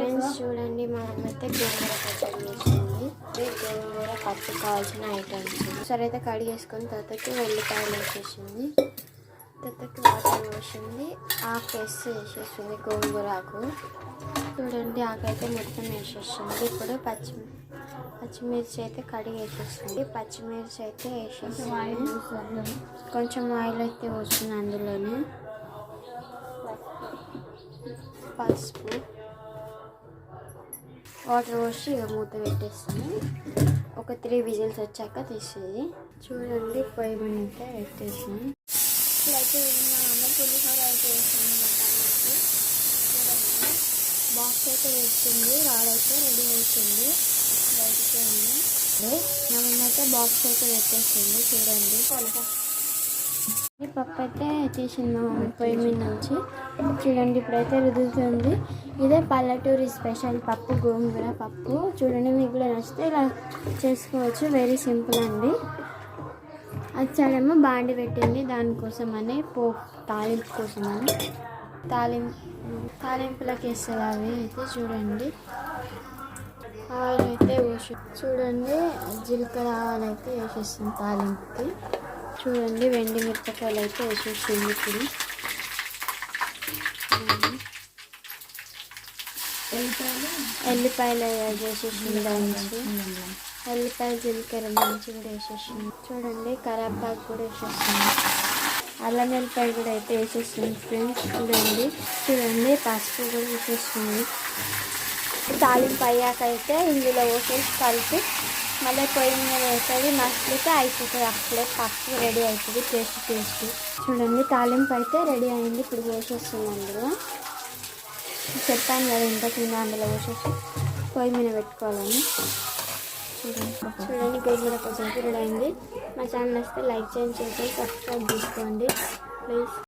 Friends చూడండి, మా అమ్మ అయితే గోంగూర పచ్చడి చేసింది. గోంగూర పప్పు కావాల్సిన ఐటమ్స్ సరే అయితే కడిగేసుకొని తర్వాతకి వెల్లిపాయలు వేసేసింది. తర్వాతకి వాటర్ పోసింది. ఆకు వేసేసింది గోంగూర ఆకు. చూడండి ఆకు అయితే మొత్తం వేసేసింది. ఇప్పుడు పచ్చిమిర్చి అయితే కడిగి వేసేస్తుంది. పచ్చిమిర్చి అయితే వేసేస్తుంది. కొంచెం ఆయిల్ అయితే వస్తుంది. అందులోనే పసుపు వాటర్ పోసి మూత పెట్టేస్తాను. ఒక 3 విజిల్స్ వచ్చాక తీసేది. చూడండి పొయ్యి మీద అయితే పెట్టేసాను. ఇప్పుడైతే మా అమ్మ పులిహోర అయితే వేసింది. మా తమ్ముడికి చూడండి బాక్స్ అయితే పెట్టింది. రాడైతే రెడీ అవుతుంది. బయటికి ఉంది. మా అమ్మ అయితే బాక్స్ అయితే పెట్టేసింది. చూడండి పప్పు అయితే తీసింది మా మమ్మీ పొయ్యి మీద నుంచి. చూడండి ఇప్పుడైతే రుద్దుతుంది. ఇదే పల్లెటూరి స్పెషల్ పప్పు, గోంగూర పప్పు. చూడండి మీకు కూడా నచ్చితే ఇలా చేసుకోవచ్చు. వెరీ సింపుల్ అండి. అచ్చాడేమో బాండి పెట్టింది దానికోసమని, తాలింపు కోసమని. తాలింపులకు వేస్తుంది అవి అయితే. చూడండి ఆయిల్ అయితే చూడండి జీలకర్ర ఆవాలు అయితే వేసేస్తుంది తాలింపుకి. చూడండి వెండి మిరపకాయలు అయితే వేసేసింది. ఇప్పుడు ఎల్లిపాయలు వేసేసింది. దానికి ఎల్లిపాయలు జీలకర్ర మంచి కూడా వేసేసింది. చూడండి కరివేపాకు కూడా వేసేసింది. అల్లం వెల్లిపాయ కూడా అయితే వేసేస్తుంది ఫ్రెండ్స్. చూడండి పసుపు కూడా వేసేస్తుంది. తాలింపు అయ్యాక అయితే ఇందులో వేసేసి కలిపి మళ్ళీ పొయ్యి మీద వేసేది. మసలితే అయిపోతుంది. అప్పుడే పప్పు రెడీ అవుతుంది. టేస్ట్. చూడండి తాలింపు అయితే రెడీ అయింది. ఇప్పుడు వేసేస్తుంది. అందులో చెప్పాను కదా ఇంతకుముందు, అందులో వేసేసి పొయ్యి మీద పెట్టుకోవాలని. చూడండి గోంగూర పచ్చడి రెడీ అయింది. మా ఛానల్ వస్తే లైక్ చేయండి, షేర్ చేయండి, సబ్స్క్రైబ్ చేసుకోండి ప్లీజ్.